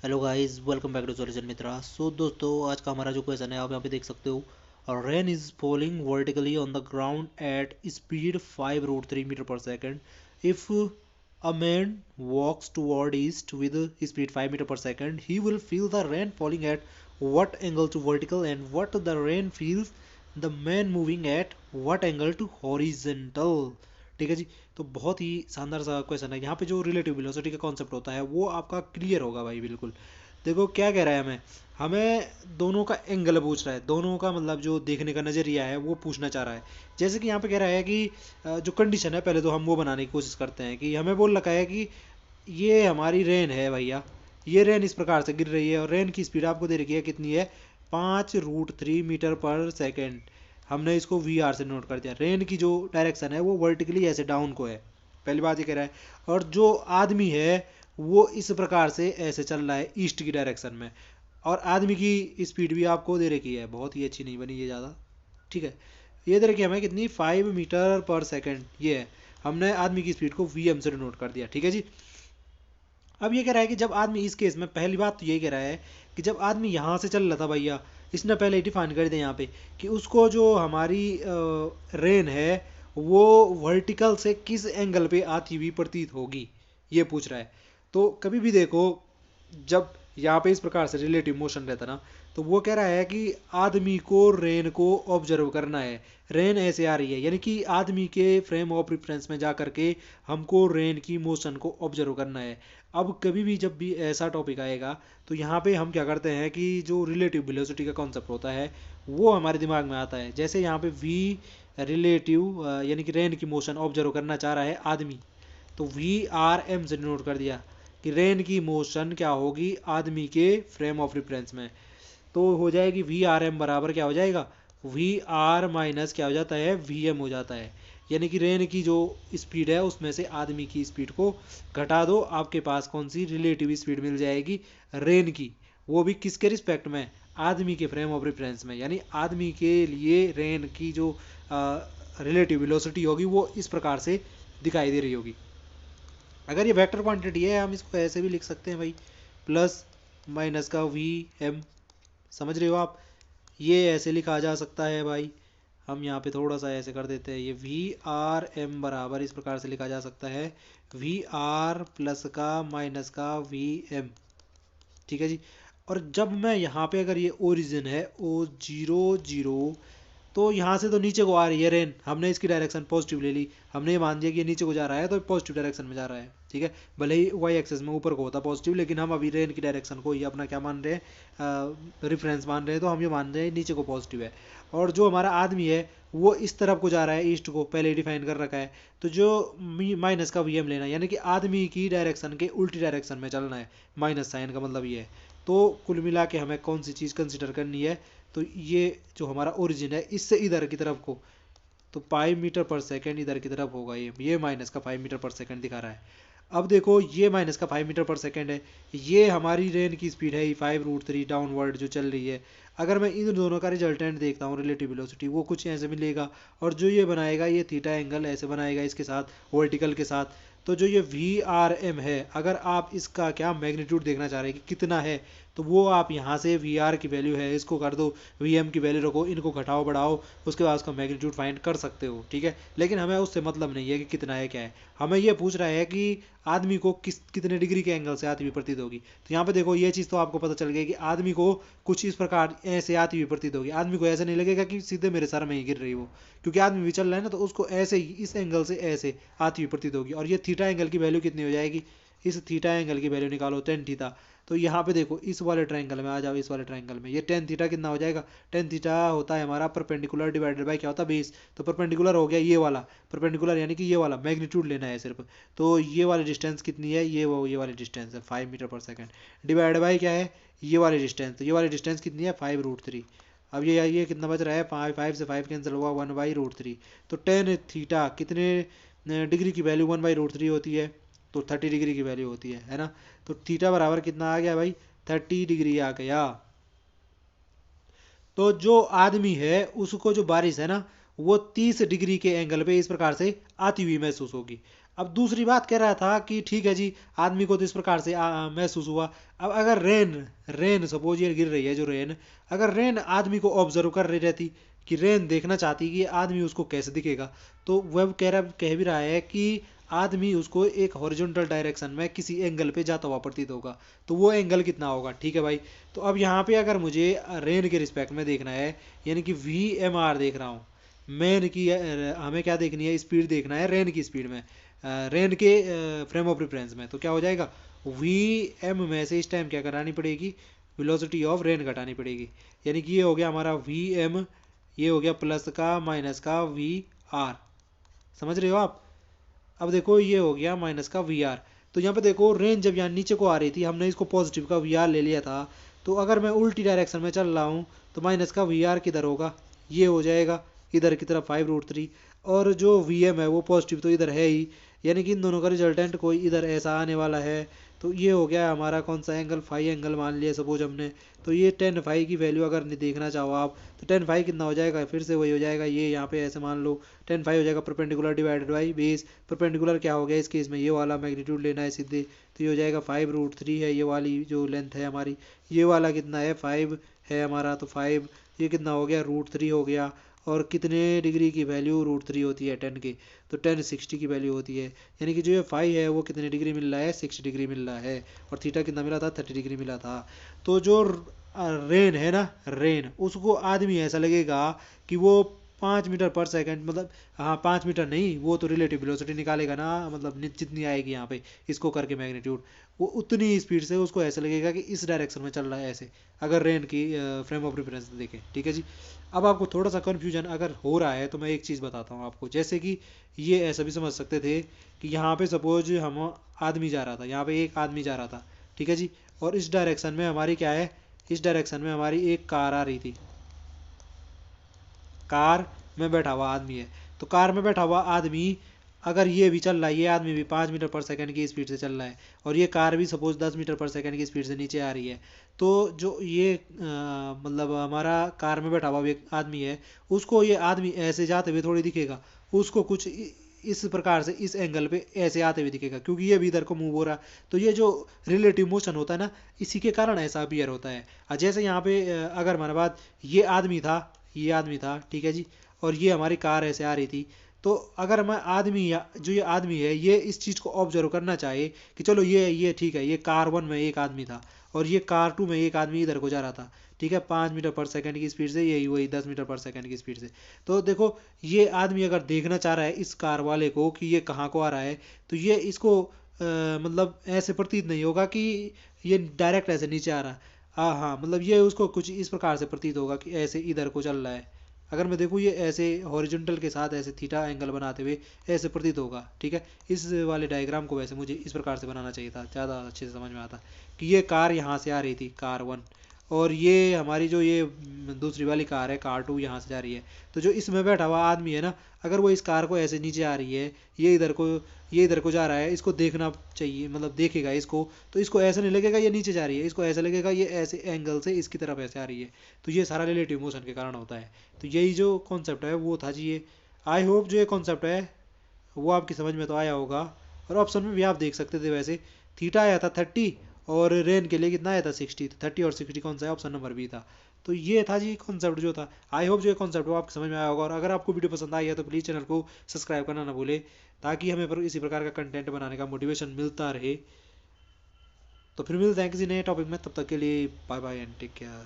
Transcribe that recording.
Hello guys, welcome back to solution Mitra. So दोस्तों, आज का हमारा जो क्वेश्चन है आप यहाँ पे देख सकते हो। Rain is falling vertically on the ground at speed 5√3 metre per second. If a man walks toward east with speed 5 metre per second, he will feel the rain falling at what angle to vertical and what the rain feels the man moving at what angle to horizontal. ठीक है जी। तो बहुत ही शानदार सा question है। यहाँ पे जो रिलेटिव वेलोसिटी का कॉन्सेप्ट होता है वो आपका क्लियर होगा भाई, बिल्कुल। देखो क्या कह रहा है हमें हमें दोनों का एंगल पूछ रहा है, दोनों का मतलब जो देखने का नज़रिया है वो पूछना चाह रहा है। जैसे कि यहाँ पे कह रहा है कि जो कंडीशन है, पहले तो हम वो बनाने की कोशिश करते हैं कि हमें बोल रखा है कि ये हमारी रेन है भैया। ये रेन इस प्रकार से गिर रही है और रेन की स्पीड आपको दे रखी है कितनी है, 5√3 मीटर पर सेकेंड। हमने इसको वी आर से नोट कर दिया। रेन की जो डायरेक्शन है वो वर्टिकली ऐसे डाउन को है, पहली बात ये कह रहा है। और जो आदमी है वो इस प्रकार से ऐसे चल रहा है ईस्ट की डायरेक्शन में। और आदमी की स्पीड भी आपको दे रखी है, बहुत ही अच्छी नहीं बनी ये ज़्यादा। ठीक है। ये दे रखी है हमें कितनी, 5 मीटर पर सेकेंड ये है। हमने आदमी की स्पीड को वी एम से नोट कर दिया। ठीक है जी। अब ये कह रहा है कि जब आदमी, इस केस में पहली बात तो ये कह रहा है कि जब आदमी यहाँ से चल रहा था भैया, इसने पहले डिफाइन कर दिया यहाँ पे कि उसको जो हमारी रेन है वो वर्टिकल से किस एंगल पे आती हुई प्रतीत होगी, ये पूछ रहा है। तो कभी भी देखो, जब यहाँ पे इस प्रकार से रिलेटिव मोशन रहता ना, तो वो कह रहा है कि आदमी को रेन को ऑब्जर्व करना है। रेन ऐसे आ रही है, यानी कि आदमी के फ्रेम ऑफ रेफरेंस में जा करके हमको रेन की मोशन को ऑब्जर्व करना है। अब कभी भी जब भी ऐसा टॉपिक आएगा तो यहाँ पे हम क्या करते हैं कि जो रिलेटिव वेलोसिटी का कॉन्सेप्ट होता है वो हमारे दिमाग में आता है। जैसे यहाँ पे वी रिलेटिव यानी कि रेन की मोशन ऑब्जर्व करना चाह रहा है आदमी, तो वी आर एम से नोट कर दिया कि रेन की मोशन क्या होगी आदमी के फ्रेम ऑफ रेफरेंस में। तो हो जाएगी वी आर एम बराबर क्या हो जाएगा, वी आर माइनस क्या हो जाता है, वी एम हो जाता है। यानी कि रेन की जो स्पीड है उसमें से आदमी की स्पीड को घटा दो, आपके पास कौन सी रिलेटिव स्पीड मिल जाएगी, रेन की। वो भी किसके रिस्पेक्ट में, आदमी के फ्रेम ऑफ रेफरेंस में। यानी आदमी के लिए रेन की जो रिलेटिव वेलोसिटी होगी वो इस प्रकार से दिखाई दे रही होगी। अगर ये वेक्टर क्वांटिटी है हम इसको ऐसे भी लिख सकते हैं भाई, प्लस माइनस का वी एम। समझ रहे हो आप, ये ऐसे लिखा जा सकता है भाई। हम यहाँ पे थोड़ा सा ऐसे कर देते हैं, ये वी आर एम बराबर इस प्रकार से लिखा जा सकता है, वी आर प्लस का माइनस का वी एम। ठीक है जी। और जब मैं यहाँ पे, अगर ये ओरिजिन है O0 0, तो यहाँ से तो नीचे को आ रही है रेन, हमने इसकी डायरेक्शन पॉजिटिव ले ली, हमने ये मान दिया कि ये नीचे को जा रहा है तो पॉजिटिव डायरेक्शन में जा रहा है। ठीक है, भले ही वाई एक्सेस में ऊपर को होता पॉजिटिव, लेकिन हम अभी रेन की डायरेक्शन को ही अपना क्या मान रहे हैं, रेफरेंस मान रहे हैं, तो हम ये मान रहे हैं नीचे को पॉजिटिव है। और जो हमारा आदमी है वो इस तरफ को जा रहा है, ईस्ट को पहले ही डिफाइन कर रखा है। तो जो माइनस का वी एम लेना है, यानी कि आदमी की डायरेक्शन के उल्टी डायरेक्शन में चलना है, माइनस साइन का मतलब ये है। तो कुल मिला के हमें कौन सी चीज़ कंसिडर करनी है, तो ये जो हमारा ओरिजिन है इससे इधर की तरफ को, तो 5 मीटर पर सेकेंड इधर की तरफ होगा। ये माइनस का 5 मीटर पर सेकेंड दिखा रहा है। अब देखो ये माइनस का 5 मीटर पर सेकेंड है, ये हमारी रेन की स्पीड है 5√3 डाउनवर्ड जो चल रही है। अगर मैं इन दोनों का रिजल्टेंट देखता हूँ, रिलेटिव वेलोसिटी, वो कुछ ऐसे मिलेगा। और जो ये बनाएगा ये थीटा एंगल ऐसे बनाएगा इसके साथ, वर्टिकल के साथ। तो जो ये वी आर एम है, अगर आप इसका क्या मैग्नीट्यूड देखना चाह रहे हैं कि कितना है, तो वो आप यहाँ से वी आर की वैल्यू है इसको कर दो, वी एम की वैल्यू रखो, इनको घटाओ बढ़ाओ, उसके बाद उसका मैग्नीट्यूड फाइंड कर सकते हो। ठीक है, लेकिन हमें उससे मतलब नहीं है कि कितना है क्या है, हमें ये पूछ रहा है कि आदमी को कितने डिग्री के एंगल से आती हुई प्रतीत होगी। तो यहाँ पे देखो ये चीज़ तो आपको पता चल गई कि आदमी को कुछ इस प्रकार ऐसे आती हुई प्रतीत होगी। आदमी को ऐसे नहीं लगेगा कि सीधे मेरे सर में ही गिर रही वो, क्योंकि आदमी भी चल रहा है ना, तो उसको ऐसे ही इस एंगल से ऐसे आती हुई प्रतीत होगी। और ये थीटा एंगल की वैल्यू कितनी हो जाएगी, इस थीटा एंगल की वैल्यू निकालो, टेन थीटा। तो यहाँ पे देखो इस वाले ट्रायंगल में आ जाओ, इस वाले ट्रायंगल में ये टेन थीटा कितना हो जाएगा, टेन थीटा होता है हमारा परपेंडिकुलर डिवाइडेड बाय क्या होता है, बेस। तो परपेंडिकुलर हो गया ये वाला, परपेंडिकुलर यानी कि ये वाला मैग्नीट्यूड लेना है सिर्फ। तो ये वाली डिस्टेंस कितनी है, ये वाली डिस्टेंस है 5 metre per second, divide by क्या है, ये वाली डिस्टेंस। तो ये वाली डिस्टेंस कितनी है, 5√3। अब ये कितना बच रहा है, 5 से 5 कैंसिल हुआ, 1/√3। तो टेन थीटा कितने डिग्री की वैल्यू 1/√3 होती है, तो 30 डिग्री की वैल्यू होती है ना। तो थीटा बराबर कितना आ गया भाई, 30 डिग्री आ गया। तो जो आदमी है उसको जो बारिश है ना वो 30 डिग्री के एंगल पे इस प्रकार से आती हुई महसूस होगी। अब दूसरी बात कह रहा था कि ठीक है जी, आदमी को तो इस प्रकार से महसूस हुआ। अब अगर रेन रेन सपोज ये गिर रही है जो रेन, अगर रेन आदमी को ऑब्जर्व कर रही रहती, कि रेन देखना चाहती कि आदमी उसको कैसे दिखेगा, तो वह कह भी रहा है कि आदमी उसको एक हॉरिजॉन्टल डायरेक्शन में किसी एंगल पे जाता हुआ प्रतीत होगा। तो वो एंगल कितना होगा, ठीक है भाई। तो अब यहाँ पे अगर मुझे रेन के रिस्पेक्ट में देखना है, यानी कि वी एम आर देख रहा हूँ, मैन की हमें क्या देखनी है, स्पीड देखना है रेन की स्पीड में, रेन के फ्रेम ऑफ रेफरेंस में। तो क्या हो जाएगा, वी एम में से इस टाइम क्या करानी पड़ेगी, वेलोसिटी ऑफ रेन घटानी पड़ेगी। यानी कि ये हो गया हमारा वी एम, ये हो गया प्लस का माइनस का वी आर, समझ रहे हो आप। अब देखो ये हो गया माइनस का वी आर। तो यहाँ पे देखो रेन जब यहाँ नीचे को आ रही थी, हमने इसको पॉजिटिव का वी आर ले लिया था। तो अगर मैं उल्टी डायरेक्शन में चल रहा हूँ तो माइनस का वी आर किधर होगा, ये हो जाएगा इधर की तरफ 5√3, और जो वी एम है वो पॉजिटिव तो इधर है ही, यानी कि इन दोनों का रिजल्टेंट कोई इधर ऐसा आने वाला है। तो ये हो गया हमारा कौन सा एंगल, फाई एंगल मान लिया सपोज हमने। तो ये 10 फाई की वैल्यू अगर देखना चाहो आप, तो 10 फाई कितना हो जाएगा, फिर से वही हो जाएगा, ये यहाँ पे ऐसे मान लो 10 फाई हो जाएगा perpendicular divided by base. Perpendicular क्या हो गया इस केस में, ये वाला मैग्नीट्यूड लेना है सीधे, तो ये हो जाएगा 5√3 है ये वाली जो लेंथ है हमारी, ये वाला कितना है 5 है हमारा, तो 5 ये कितना हो गया √3 हो गया। और कितने डिग्री की वैल्यू √3 होती है 10 की, तो 10 60 की वैल्यू होती है। यानी कि जो ये फाई है वो कितने डिग्री मिल रहा है, 60 डिग्री मिल रहा है। और थीटा कितना मिला था, 30 डिग्री मिला था। तो जो रेन है ना, रेन उसको आदमी ऐसा लगेगा कि वो 5 मीटर पर सेकंड, मतलब हाँ 5 मीटर नहीं, वो तो रिलेटिव वेलोसिटी निकालेगा ना, मतलब जितनी आएगी यहाँ पे इसको करके मैग्नीट्यूड, वो उतनी स्पीड से उसको ऐसा लगेगा कि इस डायरेक्शन में चल रहा है ऐसे, अगर रेन की फ्रेम ऑफ रेफरेंस देखें, ठीक है जी। अब आपको थोड़ा सा कन्फ्यूजन अगर हो रहा है तो मैं एक चीज़ बताता हूँ आपको, जैसे कि ये ऐसा भी समझ सकते थे कि यहाँ पे सपोज हम आदमी जा रहा था, यहाँ पे एक आदमी जा रहा था, ठीक है जी, और इस डायरेक्शन में हमारी क्या है, इस डायरेक्शन में हमारी एक कार आ रही थी, कार में बैठा हुआ आदमी है। तो कार में बैठा हुआ आदमी अगर ये भी चल रहा है, ये आदमी भी 5 मीटर पर सेकंड की स्पीड से चल रहा है, और ये कार भी सपोज 10 मीटर पर सेकंड की स्पीड से नीचे आ रही है, तो जो ये मतलब हमारा कार में बैठा हुआ एक आदमी है, उसको ये आदमी ऐसे जाते हुए थोड़ी दिखेगा, उसको कुछ इस प्रकार से इस एंगल पे ऐसे आते हुए दिखेगा, क्योंकि ये भी इधर को मूव हो रहा है। तो ये जो रिलेटिव मोशन होता है ना, इसी के कारण ऐसा अपीयर होता है। जैसे यहाँ पे अगर हमारे बात ये आदमी था, ये आदमी था, ठीक है जी, और ये हमारी कार ऐसे आ रही थी। तो अगर मैं आदमी, या जो ये आदमी है ये इस चीज़ को ऑब्जर्व करना चाहे कि चलो ये ठीक है, ये कार 1 में एक आदमी था और ये कार 2 में एक आदमी इधर को जा रहा था, ठीक है, 5 मीटर पर सेकंड की स्पीड से, यही वही 10 मीटर पर सेकंड की स्पीड से। तो देखो ये आदमी अगर देखना चाह रहा है इस कार वाले को कि ये कहाँ को आ रहा है, तो ये इसको मतलब ऐसे प्रतीत नहीं होगा कि ये डायरेक्ट ऐसे नीचे आ रहा है। हाँ हाँ, मतलब ये उसको कुछ इस प्रकार से प्रतीत होगा कि ऐसे इधर को चल रहा है। अगर मैं देखूँ ये ऐसे हॉरिजॉन्टल के साथ ऐसे थीटा एंगल बनाते हुए ऐसे प्रतीत होगा, ठीक है। इस वाले डायग्राम को वैसे मुझे इस प्रकार से बनाना चाहिए था, ज़्यादा अच्छे से समझ में आता कि ये कार यहाँ से आ रही थी, कार 1, और ये हमारी जो ये दूसरी वाली कार है, कार 2 यहाँ से जा रही है। तो जो इसमें बैठा हुआ आदमी है ना, अगर वो इस कार को ऐसे नीचे आ रही है, ये इधर को जा रहा है, इसको देखना चाहिए, मतलब देखेगा इसको, तो इसको ऐसा नहीं लगेगा ये नीचे जा रही है, इसको ऐसा लगेगा ये ऐसे एंगल से इसकी तरफ ऐसे आ रही है। तो ये सारा रिलेटिव मोशन के कारण होता है। तो यही जो कॉन्सेप्ट है वो था जी ये। आई होप जो ये कॉन्सेप्ट है वो आपकी समझ में तो आया होगा। और ऑप्शन में भी आप देख सकते थे, वैसे थीटा आया था 30 और रेन के लिए कितना आया था 60, तो 30 और 60 कौन सा है, ऑप्शन नंबर बी था। तो ये था जी कॉन्सेप्ट जो था। आई होप जो ये कॉन्सेप्ट वो आपको समझ में आया होगा, और अगर आपको वीडियो पसंद आई है तो प्लीज़ चैनल को सब्सक्राइब करना ना भूले, ताकि हमें इसी प्रकार का कंटेंट बनाने का मोटिवेशन मिलता रहे। तो फिर मिलते हैं किसी नए टॉपिक में, तब तक के लिए bye bye and take care.